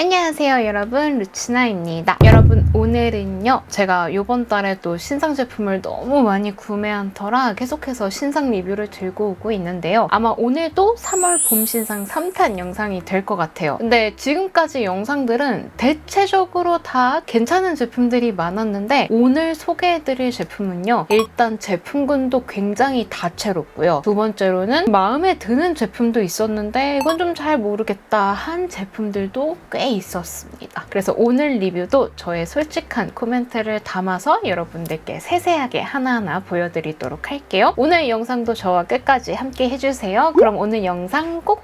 안녕하세요 여러분, 루치나입니다. 여러분, 오늘은요 제가 이번 달에 또 신상 제품을 너무 많이 구매한 터라 계속해서 신상 리뷰를 들고 오고 있는데요. 아마 오늘도 3월 봄 신상 3탄 영상이 될 것 같아요. 근데 지금까지 영상들은 대체적으로 다 괜찮은 제품들이 많았는데 오늘 소개해드릴 제품은요, 일단 제품군도 굉장히 다채롭고요. 두 번째로는 마음에 드는 제품도 있었는데 이건 좀 잘 모르겠다 한 제품들도 꽤 있었습니다. 그래서 오늘 리뷰도 저의 솔직한 코멘트를 담아서 여러분들께 세세하게 하나하나 보여드리도록 할게요. 오늘 영상도 저와 끝까지 함께 해주세요. 그럼 오늘 영상 꼭!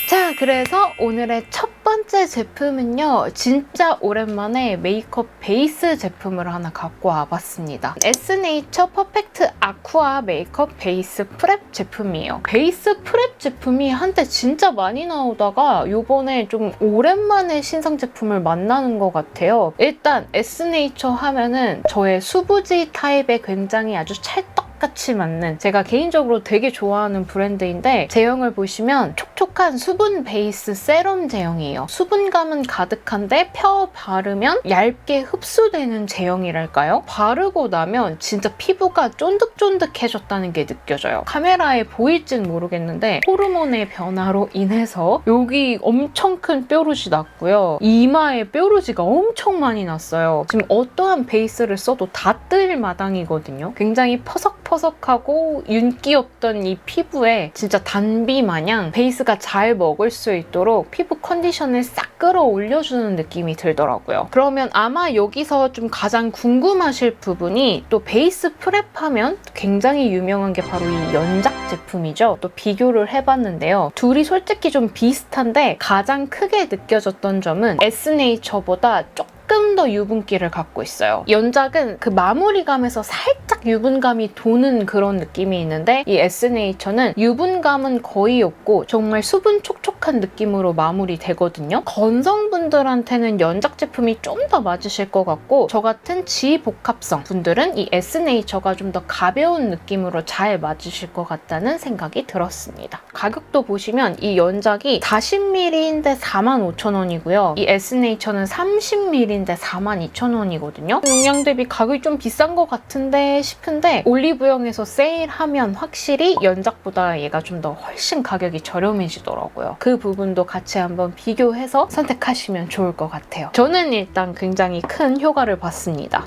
자, 그래서 오늘의 첫 번째 제품은요, 진짜 오랜만에 메이크업 베이스 제품을 하나 갖고 와봤습니다. 에스네이처 퍼펙트 아쿠아 메이크업 베이스 프랩 제품이에요. 베이스 프랩 제품이 한때 진짜 많이 나오다가 요번에 좀 오랜만에 신상 제품을 만나는 것 같아요. 일단 에스네이처 하면은 저의 수부지 타입에 굉장히 아주 찰떡같이 맞는, 제가 개인적으로 되게 좋아하는 브랜드인데, 제형을 보시면 촉촉한 수분 베이스 세럼 제형이에요. 수분감은 가득한데 펴 바르면 얇게 흡수되는 제형이랄까요? 바르고 나면 진짜 피부가 쫀득쫀득해졌다는 게 느껴져요. 카메라에 보일진 모르겠는데 호르몬의 변화로 인해서 여기 엄청 큰 뾰루지 났고요. 이마에 뾰루지가 엄청 많이 났어요. 지금 어떠한 베이스를 써도 다 뜰 마당이거든요. 굉장히 퍼석퍼석하고 윤기 없던 이 피부에 진짜 단비 마냥 베이스가 잘 먹을 수 있도록 피부 컨디션을 싹 끌어올려주는 느낌이 들더라고요. 그러면 아마 여기서 좀 가장 궁금하실 부분이, 또 베이스 프랩하면 굉장히 유명한 게 바로 이 연작 제품이죠. 또 비교를 해봤는데요. 둘이 솔직히 좀 비슷한데 가장 크게 느껴졌던 점은 에스네이처보다 조금 더 유분기를 갖고 있어요. 연작은 그 마무리감에서 살짝 유분감이 도는 그런 느낌이 있는데, 이 에스네이처는 유분감은 거의 없고 정말 수분 촉촉한 느낌으로 마무리되거든요. 건성분들한테는 연작 제품이 좀 더 맞으실 것 같고, 저 같은 지복합성 분들은 이 에스네이처가 좀 더 가벼운 느낌으로 잘 맞으실 것 같다는 생각이 들었습니다. 가격도 보시면 이 연작이 40ml인데 45,000원이고요. 이 에스네이처는 30ml인데 42,000원이거든요. 용량 대비 가격이 좀 비싼 것 같은데 싶은데, 올리브영에서 세일하면 확실히 연작보다 얘가 좀 더 훨씬 가격이 저렴해지더라고요. 그 부분도 같이 한번 비교해서 선택하시면 좋을 것 같아요. 저는 일단 굉장히 큰 효과를 봤습니다.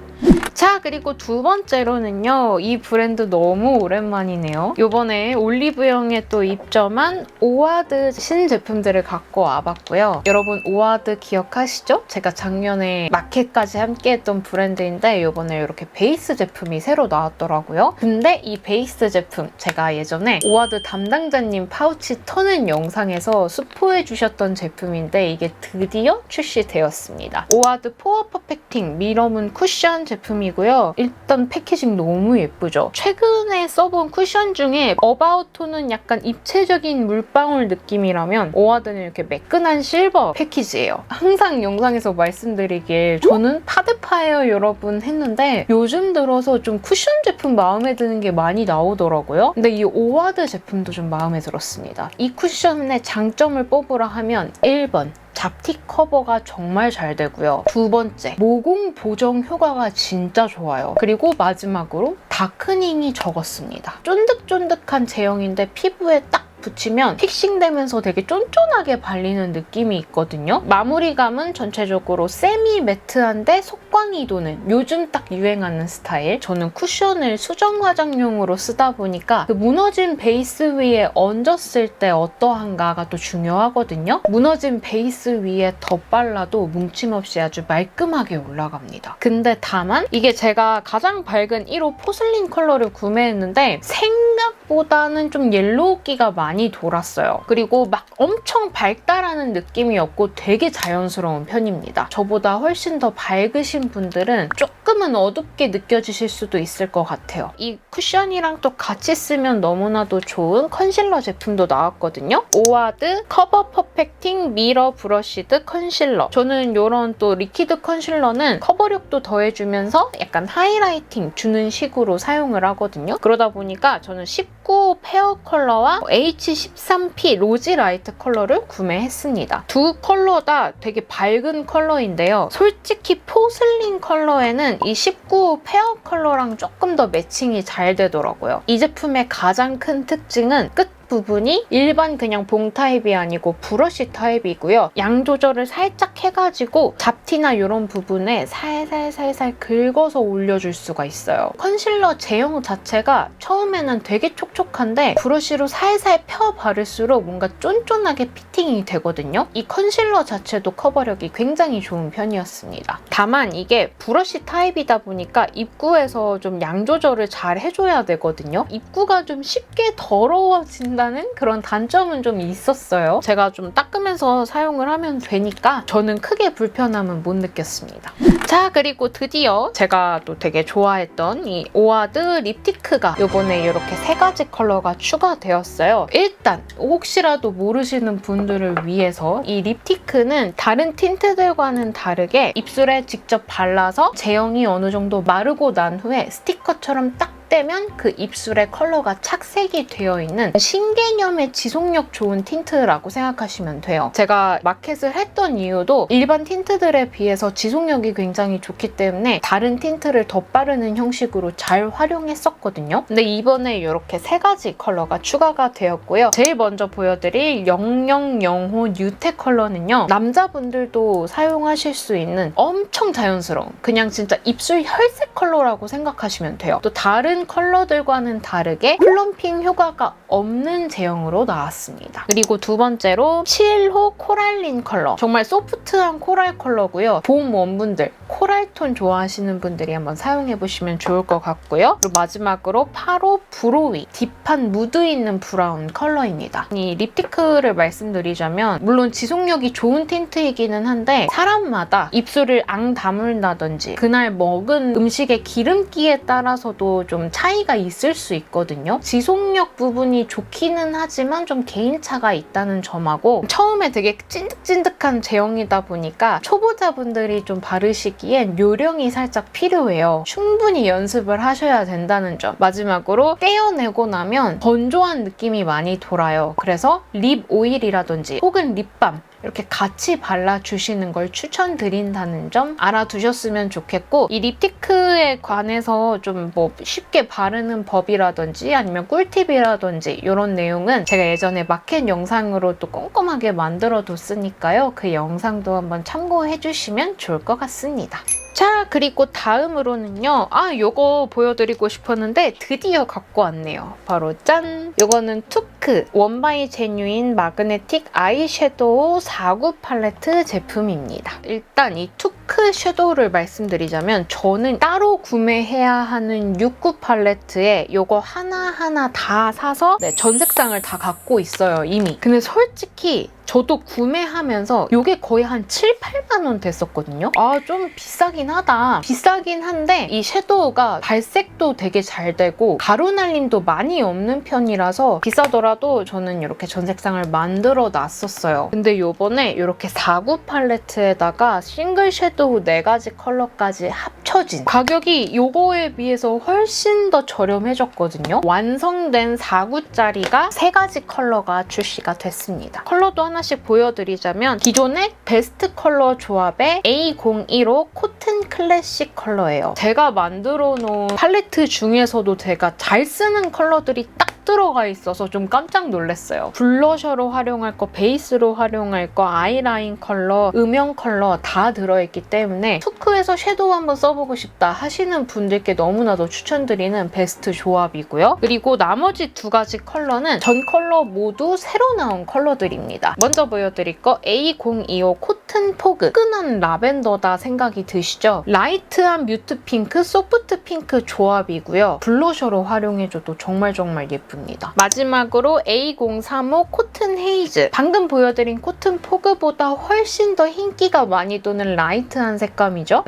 자, 그리고 두 번째로는요, 이 브랜드 너무 오랜만이네요. 요번에 올리브영에 또 입점한 오와드 신제품들을 갖고 와봤고요. 여러분, 오와드 기억하시죠? 제가 작년에 마켓까지 함께 했던 브랜드인데 요번에 이렇게 베이스 제품이 새로 나왔더라고요. 근데 이 베이스 제품, 제가 예전에 오와드 담당자님 파우치 터는 영상에서 스포해 주셨던 제품인데 이게 드디어 출시되었습니다. 오와드 포어 퍼펙팅 미러문 쿠션 제품이고요. 일단 패키징 너무 예쁘죠? 최근에 써본 쿠션 중에 어바웃 톤은 약간 입체적인 물방울 느낌이라면 오와드는 이렇게 매끈한 실버 패키지예요. 항상 영상에서 말씀드리길 저는 파데파예요 여러분 했는데, 요즘 들어서 좀 쿠션 제품 마음에 드는 게 많이 나오더라고요. 근데 이 오와드 제품도 좀 마음에 들었습니다. 이 쿠션의 장점을 뽑으라 하면 1번, 잡티 커버가 정말 잘 되고요. 두 번째, 모공 보정 효과가 진짜 좋아요. 그리고 마지막으로 다크닝이 적었습니다. 쫀득쫀득한 제형인데 피부에 딱 붙이면 픽싱되면서 되게 쫀쫀하게 발리는 느낌이 있거든요. 마무리감은 전체적으로 세미 매트한데 속광이 도는, 요즘 딱 유행하는 스타일. 저는 쿠션을 수정 화장용으로 쓰다 보니까 그 무너진 베이스 위에 얹었을 때 어떠한가가 또 중요하거든요. 무너진 베이스 위에 덧발라도 뭉침 없이 아주 말끔하게 올라갑니다. 근데 다만 이게 제가 가장 밝은 1호 포슬린 컬러를 구매했는데 생각보다는 좀 옐로우기가 많이 돌았어요. 그리고 막 엄청 밝다라는 느낌이 없고 되게 자연스러운 편입니다. 저보다 훨씬 더 밝으신 분들은 조금은 어둡게 느껴지실 수도 있을 것 같아요. 이 쿠션이랑 또 같이 쓰면 너무나도 좋은 컨실러 제품도 나왔거든요. 오와드 커버 퍼펙팅 미러 브러쉬드 컨실러. 저는 이런 또 리퀴드 컨실러는 커버력도 더해주면서 약간 하이라이팅 주는 식으로 사용을 하거든요. 그러다 보니까 저는 19 페어 컬러와 BH13P 로지 라이트 컬러를 구매했습니다. 두 컬러 다 되게 밝은 컬러인데요. 솔직히 포슬린 컬러에는 이 19호 페어 컬러랑 조금 더 매칭이 잘 되더라고요. 이 제품의 가장 큰 특징은 끝 부분이 일반 그냥 봉 타입이 아니고 브러쉬 타입이고요. 양 조절을 살짝 해가지고 잡티나 이런 부분에 살살살살 긁어서 올려줄 수가 있어요. 컨실러 제형 자체가 처음에는 되게 촉촉한데 브러쉬로 살살 펴 바를수록 뭔가 쫀쫀하게 피팅이 되거든요. 이 컨실러 자체도 커버력이 굉장히 좋은 편이었습니다. 다만 이게 브러쉬 타입이다 보니까 입구에서 좀 양 조절을 잘 해줘야 되거든요. 입구가 좀 쉽게 더러워진다는 그런 단점은 좀 있었어요. 제가 좀 닦으면서 사용을 하면 되니까 저는 크게 불편함은 못 느꼈습니다. 자, 그리고 드디어 제가 또 되게 좋아했던 이 오아드 립티크가 이번에 이렇게 3가지 컬러가 추가되었어요. 일단 혹시라도 모르시는 분들을 위해서 이 립티크는 다른 틴트들과는 다르게 입술에 직접 발라서 제형이 어느 정도 마르고 난 후에 스티커처럼 딱 떼면 그 입술에 컬러가 착색이 되어 있는 신개념의 지속력 좋은 틴트라고 생각하시면 돼요. 제가 마켓을 했던 이유도 일반 틴트들에 비해서 지속력이 굉장히 좋기 때문에 다른 틴트를 덧바르는 형식으로 잘 활용했었거든요. 근데 이번에 이렇게 3가지 컬러가 추가가 되었고요. 제일 먼저 보여드릴 0005 뉴테 컬러는요. 남자분들도 사용하실 수 있는 엄청 자연스러운 그냥 진짜 입술 혈색 컬러라고 생각하시면 돼요. 또 다른 컬러들과는 다르게 플럼핑 효과가 없는 제형으로 나왔습니다. 그리고 두 번째로 7호 코랄린 컬러. 정말 소프트한 코랄 컬러고요. 봄 원분들, 코랄톤 좋아하시는 분들이 한번 사용해보시면 좋을 것 같고요. 그리고 마지막으로 8호 브로위. 딥한 무드 있는 브라운 컬러입니다. 이 립티크를 말씀드리자면 물론 지속력이 좋은 틴트이기는 한데 사람마다 입술을 앙 다물다든지 그날 먹은 음식의 기름기에 따라서도 좀 차이가 있을 수 있거든요. 지속력 부분이 좋기는 하지만 좀 개인차가 있다는 점하고 처음에 되게 찐득찐득한 제형이다 보니까 초보자분들이 좀 바르시기엔 요령이 살짝 필요해요. 충분히 연습을 하셔야 된다는 점. 마지막으로 떼어내고 나면 건조한 느낌이 많이 돌아요. 그래서 립 오일이라든지 혹은 립밤 이렇게 같이 발라주시는 걸 추천드린다는 점 알아두셨으면 좋겠고 이 립티크에 관해서 좀 뭐 쉽게 바르는 법이라든지 아니면 꿀팁이라든지 이런 내용은 제가 예전에 마켓 영상으로 또 꼼꼼하게 만들어뒀으니까요. 그 영상도 한번 참고해주시면 좋을 것 같습니다. 자, 그리고 다음으로는요. 요거 보여드리고 싶었는데 드디어 갖고 왔네요. 바로 짠! 요거는 투크 원바이 제뉴인 마그네틱 아이섀도우 49 팔레트 제품입니다. 일단 이 투크 섀도우를 말씀드리자면 저는 따로 구매해야 하는 69 팔레트에 요거 하나하나 다 사서 전 색상을 다 갖고 있어요, 이미. 근데 솔직히 저도 구매하면서 이게 거의 한 7, 8만 원 됐었거든요. 좀 비싸긴 하다. 비싸긴 한데 이 섀도우가 발색도 되게 잘 되고 가루 날림도 많이 없는 편이라서 비싸더라도 저는 이렇게 전 색상을 만들어 놨었어요. 근데 이번에 이렇게 49 팔레트에다가 싱글 섀도우 4가지 컬러까지 합쳐진 가격이 이거에 비해서 훨씬 더 저렴해졌거든요. 완성된 49짜리가 3가지 컬러가 출시가 됐습니다. 컬러도 하나씩 보여드리자면 기존의 베스트 컬러 조합의 A01호 코튼 클래식 컬러예요. 제가 만들어 놓은 팔레트 중에서도 제가 잘 쓰는 컬러들이 딱 들어가 있어서 좀 깜짝 놀랐어요. 블러셔로 활용할 거, 베이스로 활용할 거, 아이라인 컬러, 음영 컬러 다 들어있기 때문에 투크에서 섀도우 한번 써보고 싶다 하시는 분들께 너무나도 추천드리는 베스트 조합이고요. 그리고 나머지 2가지 컬러는 전 컬러 모두 새로 나온 컬러들입니다. 먼저 보여드릴 거 A025 코튼 포그. 뜨끈한 라벤더다 생각이 드시죠? 라이트한 뮤트 핑크, 소프트 핑크 조합이고요. 블러셔로 활용해줘도 정말 예쁩니다. 마지막으로 A035 코튼 헤이즈. 방금 보여드린 코튼 포그보다 훨씬 더 흰기가 많이 도는 라이트한 색감이죠.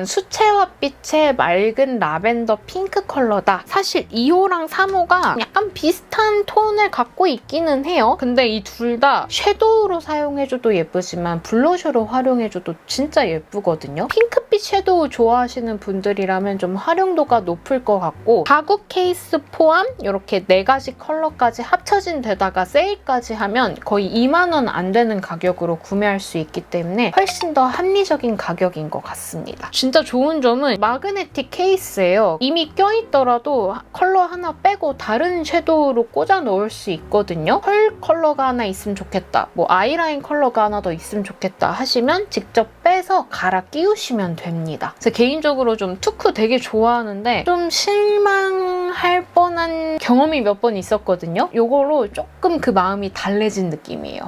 수채화빛의 맑은 라벤더 핑크 컬러다. 사실 2호랑 3호가 약간 비슷한 톤을 갖고 있기는 해요. 근데 이 둘 다 섀도우로 사용해줘도 예쁘지만 블러셔로 활용해줘도 진짜 예쁘거든요. 핑크빛 섀도우 좋아하시는 분들이라면 좀 활용도가 높을 것 같고 가구 케이스 포함 이렇게 4가지 컬러까지 합쳐진 데다가 세일까지 하면 거의 2만 원 안 되는 가격으로 구매할 수 있기 때문에 훨씬 더 합리적인 가격인 것 같습니다. 진짜 좋은 점은 마그네틱 케이스예요. 이미 껴있더라도 컬러 하나 빼고 다른 섀도우로 꽂아 넣을 수 있거든요. 펄 컬러가 하나 있으면 좋겠다, 뭐 아이라인 컬러가 하나 더 있으면 좋겠다 하시면 직접 빼서 갈아 끼우시면 됩니다. 그래서 개인적으로 좀 투쿠 되게 좋아하는데 좀 실망할 뻔한 경험이 몇 번 있었거든요. 요거로 조금 그 마음이 달래진 느낌이에요.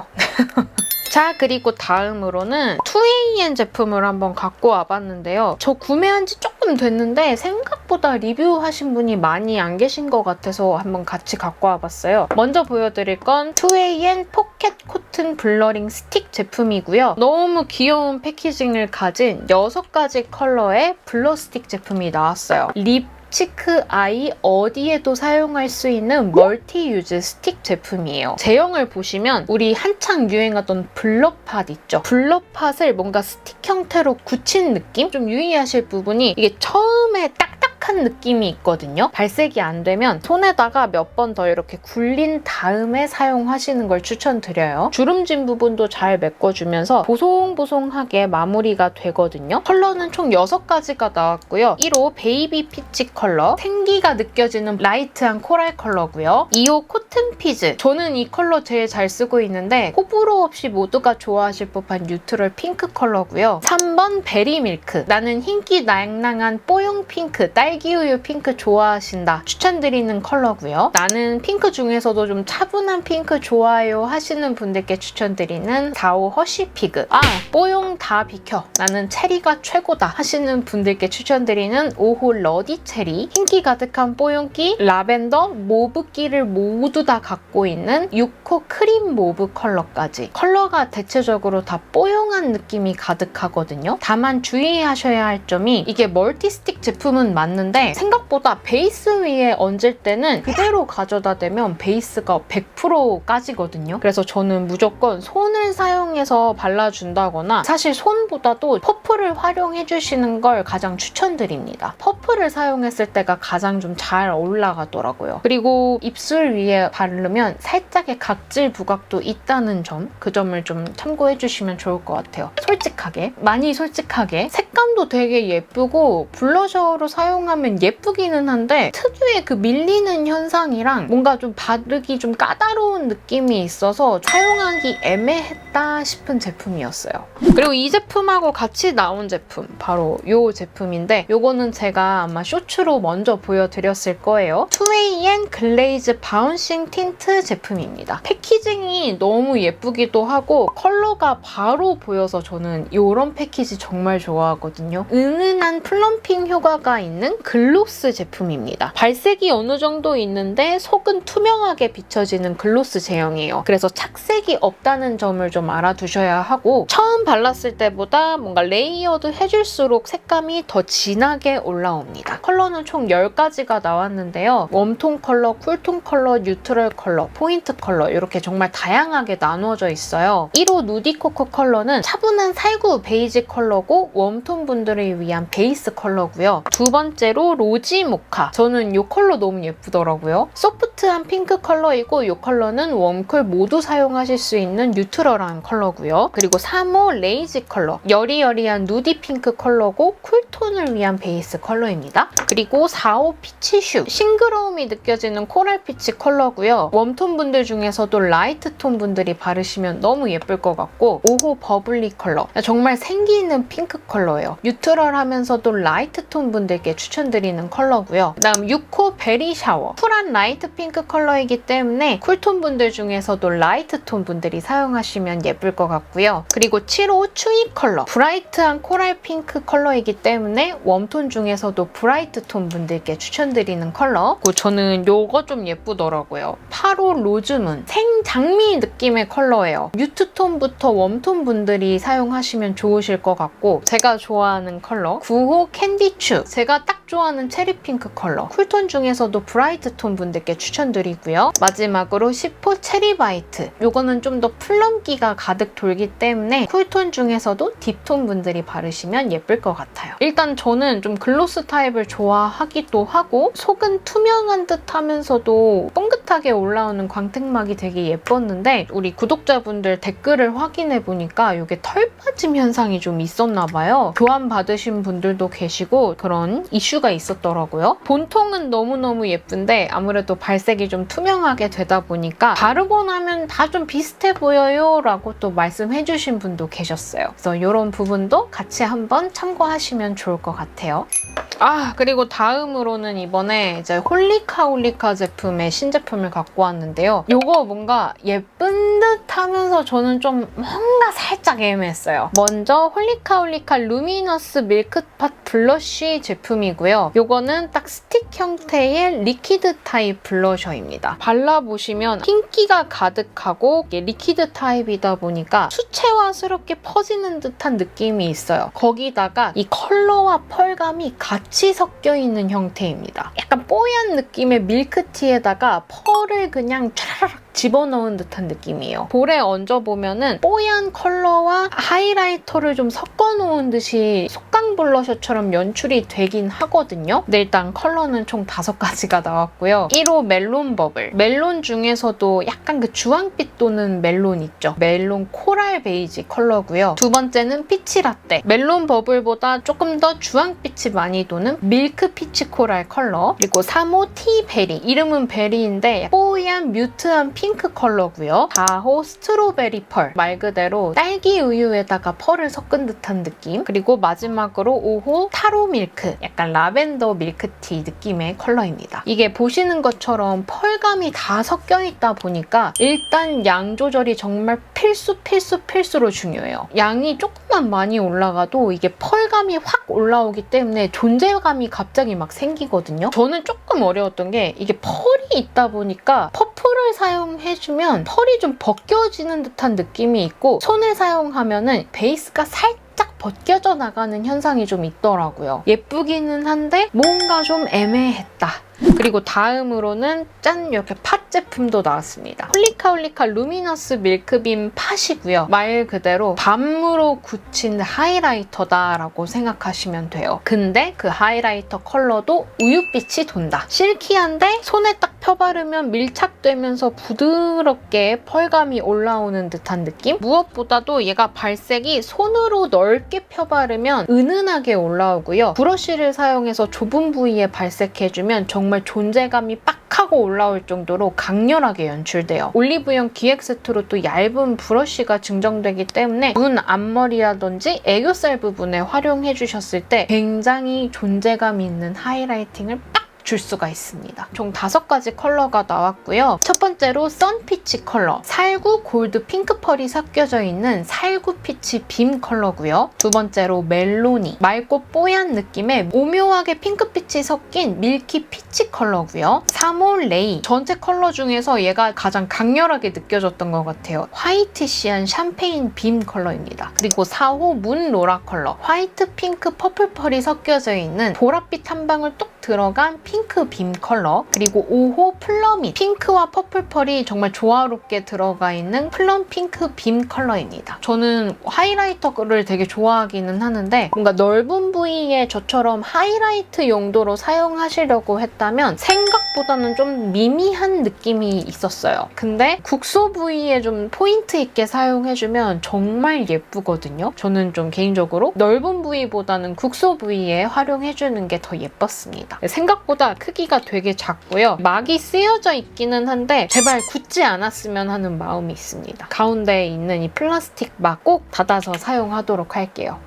자, 그리고 다음으로는 2AN 제품을 한번 갖고 와봤는데요. 저 구매한 지 조금 됐는데 생각보다 리뷰하신 분이 많이 안 계신 것 같아서 한번 같이 갖고 와봤어요. 먼저 보여드릴 건 2AN 포켓 코튼 블러링 스틱 제품이고요. 너무 귀여운 패키징을 가진 6가지 컬러의 블러 스틱 제품이 나왔어요. 립, 치크, 아이 어디에도 사용할 수 있는 멀티 유즈 스틱 제품이에요. 제형을 보시면 우리 한창 유행하던 블러팟 있죠? 블러팟을 뭔가 스틱 형태로 굳힌 느낌? 좀 유의하실 부분이 이게 처음에 딱딱한 느낌이 있거든요. 발색이 안 되면 손에다가 몇 번 더 이렇게 굴린 다음에 사용하시는 걸 추천드려요. 주름진 부분도 잘 메꿔주면서 보송보송하게 마무리가 되거든요. 컬러는 총 6가지가 나왔고요. 1호 베이비 피치 컬러, 생기가 느껴지는 라이트한 코랄 컬러고요. 2호 코튼 피즈, 저는 이 컬러 제일 잘 쓰고 있는데 호불호 없이 모두가 좋아하실 법한 뉴트럴 핑크 컬러고요. 3번 베리 밀크, 나는 흰기 낭낭한 뽀용 핑크, 딸기우유 핑크 좋아하신다 추천드리는 컬러고요. 나는 핑크 중에서도 좀 차분한 핑크 좋아요 하시는 분들께 추천드리는 4호 허쉬 피그, 뽀용 다 비켜, 나는 체리가 최고다 하시는 분들께 추천드리는 5호 러디 체리, 흰기 가득한 뽀용기, 라벤더, 모브기를 모두 다 갖고 있는 6호 크림 모브 컬러까지. 컬러가 대체적으로 다 뽀용한 느낌이 가득하거든요. 다만 주의하셔야 할 점이 이게 멀티 스틱 제품은 맞는데 생각보다 베이스 위에 얹을 때는 그대로 가져다 대면 베이스가 100% 까지거든요. 그래서 저는 무조건 손을 사용해서 발라준다거나, 사실 손보다도 퍼프를 활용해주시는 걸 가장 추천드립니다. 퍼프를 사용했을 때가 가장 좀 잘 올라가더라고요. 그리고 입술 위에 바르면 살짝의 각질 부각도 있다는 점, 그 점을 좀 참고해주시면 좋을 것 같아요. 솔직하게, 많이 솔직하게. 색감도 되게 예쁘고 블러셔로 사용하면 예쁘기는 한데 특유의 그 밀리는 현상이랑 뭔가 좀 바르기 좀 까다로운 느낌이 있어서 사용하기 애매했다 싶은 제품이었어요. 그리고 이 제품하고 같이 나온 제품, 바로 이 제품인데 이거는 제가 아마 쇼츠로 먼저 보여드렸을 거예요. 2AN 글레이즈 바운싱 틴트 제품입니다. 패키징이 너무 예쁘기도 하고 컬러가 바로 보여서 저는 이런 패키지 정말 좋아하거든요. 은은한 플럼핑 효과가 있는 글로스 제품입니다. 발색이 어느 정도 있는데 속은 투명하게 비춰지는 글로스 제형이에요. 그래서 착색이 없다는 점을 좀 알아두셔야 하고, 처음 발랐을 때보다 뭔가 레이어드 해줄수록 색감이 더 진하게 올라옵니다. 컬러는 총 10가지가 나왔는데요. 웜톤 컬러, 쿨톤 컬러, 뉴트럴 컬러, 포인트 컬러 이렇게 정말 다양하게 나누어져 있어요. 1호 누디코코 컬러는 차분한 살구 베이지 컬러고 웜톤 분들을 위한 베이스 컬러고요. 두 번째로 로지 모카, 저는 이 컬러 너무 예쁘더라고요. 소프트한 핑크 컬러이고 이 컬러는 웜쿨 모두 사용하실 수 있는 뉴트럴한 컬러고요. 그리고 3호 레이지 컬러, 여리여리한 누디 핑크 컬러고 쿨톤을 위한 베이스 컬러입니다. 그리고 4호 피치슈, 싱그러움이 느껴지는 코랄 피치 컬러고요. 웜톤 분들 중에서도 라이트 톤 분들이 바르시면 너무 예쁠 것 같고, 5호 버블리 컬러, 정말 생기 있는 핑크 컬러예요. 뉴트럴하면서도 라이트 톤 분들께 추천드리는 컬러고요. 그다음 6호 베리 샤워, 쿨한 라이트 핑크 컬러이기 때문에 쿨톤 분들 중에서도 라이트 톤 분들이 사용하시면 예쁠 것 같고요. 그리고 7호 추이 컬러, 브라이트한 코랄 핑크 컬러이기 때문에 웜톤 중에서도 브라이트 톤 분들께 추천드리는 컬러. 그리고 저는 요거 좀 예쁘더라고요. 8호 로즈문, 생장미 느낌의 컬러예요. 뮤트톤부터 웜톤 분들이 사용하시면 좋으실 것 같고, 제가 좋아하는 컬러 9호 캔디추, 제가 딱 딱 좋아하는 체리 핑크 컬러. 쿨톤 중에서도 브라이트 톤 분들께 추천드리고요. 마지막으로 시포 체리 바이트. 요거는 좀 더 플럼기가 가득 돌기 때문에 쿨톤 중에서도 딥톤 분들이 바르시면 예쁠 것 같아요. 일단 저는 좀 글로스 타입을 좋아하기도 하고 속은 투명한 듯 하면서도 뻥긋하게 올라오는 광택막이 되게 예뻤는데 우리 구독자분들 댓글을 확인해보니까 이게 털 빠짐 현상이 좀 있었나 봐요. 교환 받으신 분들도 계시고 그런 이슈가 있었더라고요. 본통은 너무너무 예쁜데 아무래도 발색이 좀 투명하게 되다 보니까 바르고 나면 다 좀 비슷해 보여요 라고 또 말씀해주신 분도 계셨어요. 그래서 이런 부분도 같이 한번 참고하시면 좋을 것 같아요. 그리고 다음으로는 이번에 이제 홀리카 제품의 신제품을 갖고 왔는데요. 요거 뭔가 예쁜 듯 하면서 저는 좀 뭔가 살짝 애매했어요. 먼저 홀리카 루미너스 밀크팟 블러쉬 제품이고요. 요거는 딱 스틱 형태의 리퀴드 타입 블러셔입니다. 발라보시면 흰기가 가득하고 이게 리퀴드 타입이다 보니까 수채화스럽게 퍼지는 듯한 느낌이 있어요. 거기다가 이 컬러와 펄감이 같이 섞여 있는 형태입니다. 약간 뽀얀 느낌의 밀크티에다가 펄을 그냥 촤라락 집어넣은 듯한 느낌이에요. 볼에 얹어보면은 뽀얀 컬러와 하이라이터를 좀 섞어놓은 듯이 속강 블러셔처럼 연출이 되긴 하거든요. 근데 일단 컬러는 총 5가지가 나왔고요. 1호 멜론 버블. 멜론 중에서도 약간 그 주황빛 도는 멜론 있죠. 멜론 코랄 베이지 컬러고요. 두 번째는 피치 라떼. 멜론 버블보다 조금 더 주황빛이 많이 도는 밀크 피치 코랄 컬러. 그리고 3호 티 베리. 이름은 베리인데 뽀얀 뮤트한 핑크 컬러고요. 4호 스트로베리 펄. 말 그대로 딸기 우유에다가 펄을 섞은 듯한 느낌. 그리고 마지막으로 5호 타로 밀크. 약간 라벤더 밀크티 느낌의 컬러입니다. 이게 보시는 것처럼 펄감이 다 섞여 있다 보니까 일단 양 조절이 정말 필수로 중요해요. 양이 조금만 많이 올라가도 이게 펄감이 확 올라오기 때문에 존재감이 갑자기 막 생기거든요. 저는 조금 어려웠던 게 이게 펄이 있다 보니까 퍼프를 사용해주면 펄이 좀 벗겨지는 듯한 느낌이 있고 손을 사용하면은 베이스가 살짝 벗겨져 나가는 현상이 좀 있더라고요. 예쁘기는 한데 뭔가 좀 애매했다. 그리고 다음으로는 짠! 이렇게 팟 제품도 나왔습니다. 홀리카 루미너스 밀크빔 팟이고요. 말 그대로 밤으로 굳힌 하이라이터다라고 생각하시면 돼요. 근데 그 하이라이터 컬러도 우유빛이 돈다. 실키한데 손에 딱 펴바르면 밀착되면서 부드럽게 펄감이 올라오는 듯한 느낌? 무엇보다도 얘가 발색이 손으로 넓게 펴바르면 은은하게 올라오고요. 브러쉬를 사용해서 좁은 부위에 발색해주면 정말 존재감이 빡 하고 올라올 정도로 강렬하게 연출돼요. 올리브영 기획 세트로 또 얇은 브러쉬가 증정되기 때문에 눈 앞머리라든지 애교살 부분에 활용해 주셨을 때 굉장히 존재감 있는 하이라이팅을 빡 줄 수가 있습니다. 총 5가지 컬러가 나왔고요. 첫 번째로 선피치 컬러, 살구 골드 핑크 펄이 섞여져 있는 살구 피치 빔 컬러고요. 두 번째로 멜로니, 맑고 뽀얀 느낌의 오묘하게 핑크빛이 섞인 밀키 피치 컬러고요. 3호 레이, 전체 컬러 중에서 얘가 가장 강렬하게 느껴졌던 것 같아요. 화이티시한 샴페인 빔 컬러입니다. 그리고 4호 문 로라 컬러, 화이트 핑크 퍼플 펄이 섞여져 있는 보랏빛 한 방울 뚝 들어간 핑크 빔 컬러. 그리고 5호 플럼잇, 핑크와 퍼플 펄이 정말 조화롭게 들어가 있는 플럼 핑크 빔 컬러입니다. 저는 하이라이터를 되게 좋아하기는 하는데 뭔가 넓은 부위에 저처럼 하이라이트 용도로 사용하시려고 했다면 생각보다는 좀 미미한 느낌이 있었어요. 근데 국소 부위에 좀 포인트 있게 사용해주면 정말 예쁘거든요. 저는 좀 개인적으로 넓은 부위보다는 국소 부위에 활용해주는 게 더 예뻤습니다. 생각보다 크기가 되게 작고요. 막이 쓰여져 있기는 한데 제발 굳지 않았으면 하는 마음이 있습니다. 가운데에 있는 이 플라스틱 막 꼭 닫아서 사용하도록 할게요.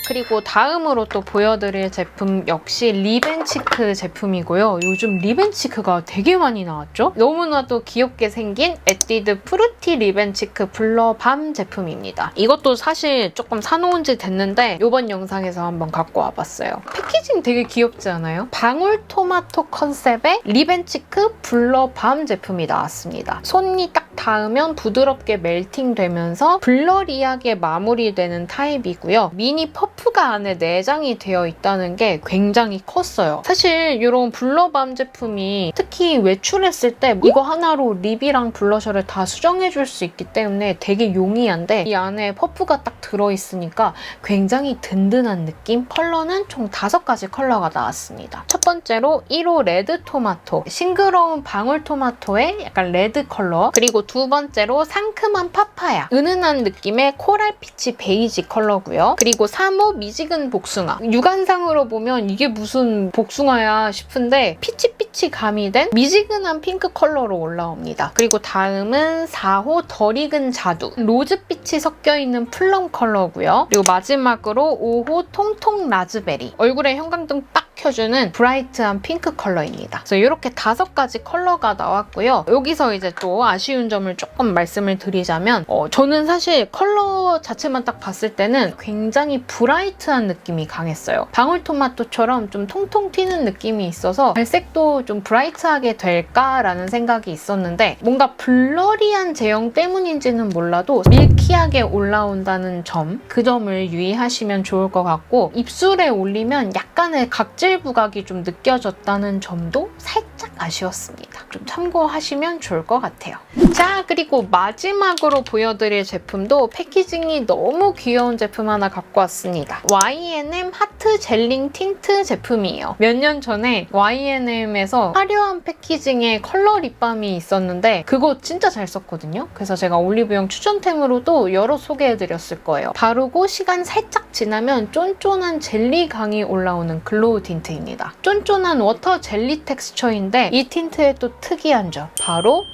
그리고 다음으로 또 보여드릴 제품 역시 립앤치크 제품이고요. 요즘 립앤치크가 되게 많이 나왔죠? 너무나도 귀엽게 생긴 에뛰드 프루티 립앤치크 블러 밤 제품입니다. 이것도 사실 조금 사놓은 지 됐는데 이번 영상에서 한번 갖고 와봤어요. 패키징 되게 귀엽지 않아요? 방울토마토 컨셉의 립앤치크 블러 밤 제품이 나왔습니다. 손이 딱 닿으면 부드럽게 멜팅되면서 블러리하게 마무리되는 타입이고요. 미니 퍼프 퍼프가 안에 내장이 되어 있다는 게 굉장히 컸어요. 사실 이런 블러밤 제품이 특히 외출했을 때 이거 하나로 립이랑 블러셔를 다 수정해줄 수 있기 때문에 되게 용이한데 이 안에 퍼프가 딱 들어있으니까 굉장히 든든한 느낌? 컬러는 총 5가지 컬러가 나왔습니다. 첫 번째로 1호 레드 토마토, 싱그러운 방울토마토의 약간 레드 컬러, 그리고 두 번째로 상큼한 파파야, 은은한 느낌의 코랄 피치 베이지 컬러고요. 그리고 3호 미지근 복숭아. 육안상으로 보면 이게 무슨 복숭아야 싶은데 피치피치 가미된 미지근한 핑크 컬러로 올라옵니다. 그리고 다음은 4호 덜 익은 자두, 로즈빛이 섞여있는 플럼 컬러고요. 그리고 마지막으로 5호 통통 라즈베리, 얼굴에 형광등 빡 켜주는 브라이트한 핑크 컬러입니다. 그래서 이렇게 5가지 컬러가 나왔고요. 여기서 이제 또 아쉬운 점을 조금 말씀을 드리자면 저는 사실 컬러 자체만 딱 봤을 때는 굉장히 브라이트한 느낌이 강했어요. 방울토마토처럼 좀 통통 튀는 느낌이 있어서 발색도 좀 브라이트하게 될까라는 생각이 있었는데 뭔가 블러리한 제형 때문인지는 몰라도 밀키하게 올라온다는 점, 그 점을 유의하시면 좋을 것 같고 입술에 올리면 약간의 각질 부각이 좀 느껴졌다는 점도 살짝 아쉬웠습니다. 좀 참고하시면 좋을 것 같아요. 자, 그리고 마지막으로 보여드릴 제품도 패키징이 너무 귀여운 제품 하나 갖고 왔습니다. YNM 하트 젤링 틴트 제품이에요. 몇 년 전에 YNM에서 화려한 패키징의 컬러 립밤이 있었는데 그거 진짜 잘 썼거든요. 그래서 제가 올리브영 추천템으로도 여러 소개해드렸을 거예요. 바르고 시간 살짝 지나면 쫀쫀한 젤리광이 올라오는 글로우 틴트입니다. 쫀쫀한 워터 젤리 텍스처인데 이 틴트의 또 특이한 점, 바로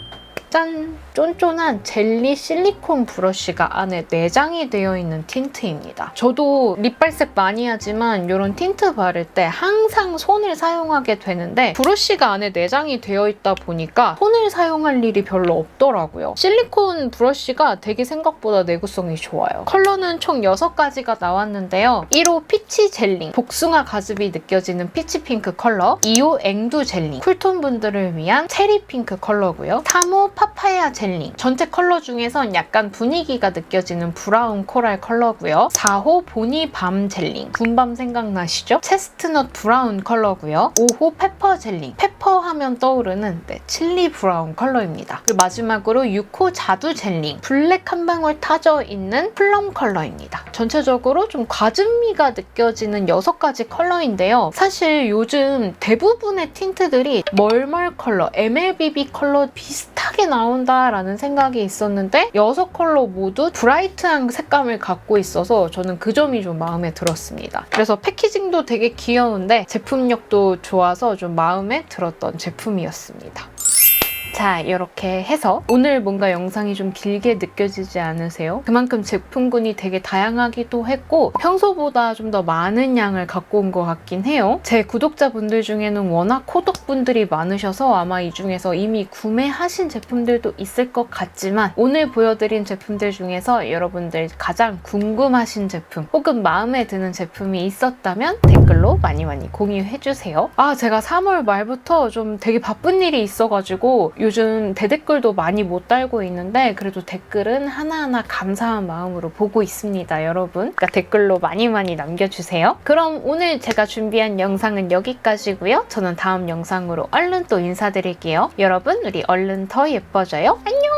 짠! 쫀쫀한 젤리 실리콘 브러쉬가 안에 내장이 되어 있는 틴트입니다. 저도 립 발색 많이 하지만 이런 틴트 바를 때 항상 손을 사용하게 되는데 브러쉬가 안에 내장이 되어 있다 보니까 손을 사용할 일이 별로 없더라고요. 실리콘 브러쉬가 되게 생각보다 내구성이 좋아요. 컬러는 총 6가지가 나왔는데요. 1호 피치 젤링, 복숭아 가즙이 느껴지는 피치 핑크 컬러, 2호 앵두 젤링, 쿨톤 분들을 위한 체리 핑크 컬러고요. 3호 파파야 젤링, 전체 컬러 중에선 약간 분위기가 느껴지는 브라운 코랄 컬러고요. 4호 보니 밤 젤링, 군밤 생각나시죠? 체스트넛 브라운 컬러고요. 5호 페퍼 젤링, 페퍼 하면 떠오르는 칠리 브라운 컬러입니다. 그리고 마지막으로 6호 자두 젤링, 블랙 한 방울 타져 있는 플럼 컬러입니다. 전체적으로 좀 과즙미가 느껴지는 6가지 컬러인데요. 사실 요즘 대부분의 틴트들이 멀멀 컬러, MLBB 컬러 비슷하게 나온다라는 생각이 있었는데 6컬러 모두 브라이트한 색감을 갖고 있어서 저는 그 점이 좀 마음에 들었습니다. 그래서 패키징도 되게 귀여운데 제품력도 좋아서 좀 마음에 들었던 제품이었습니다. 자, 이렇게 해서 오늘 뭔가 영상이 좀 길게 느껴지지 않으세요? 그만큼 제품군이 되게 다양하기도 했고 평소보다 좀 더 많은 양을 갖고 온 것 같긴 해요. 제 구독자분들 중에는 워낙 코덕분들이 많으셔서 아마 이 중에서 이미 구매하신 제품들도 있을 것 같지만 오늘 보여드린 제품들 중에서 여러분들 가장 궁금하신 제품 혹은 마음에 드는 제품이 있었다면 댓글로 많이 공유해주세요. 제가 3월 말부터 좀 되게 바쁜 일이 있어가지고 요즘 대댓글도 많이 못 달고 있는데 그래도 댓글은 하나하나 감사한 마음으로 보고 있습니다, 여러분. 그러니까 댓글로 많이 남겨주세요. 그럼 오늘 제가 준비한 영상은 여기까지고요. 저는 다음 영상으로 얼른 또 인사드릴게요. 여러분, 우리 얼른 더 예뻐져요. 안녕!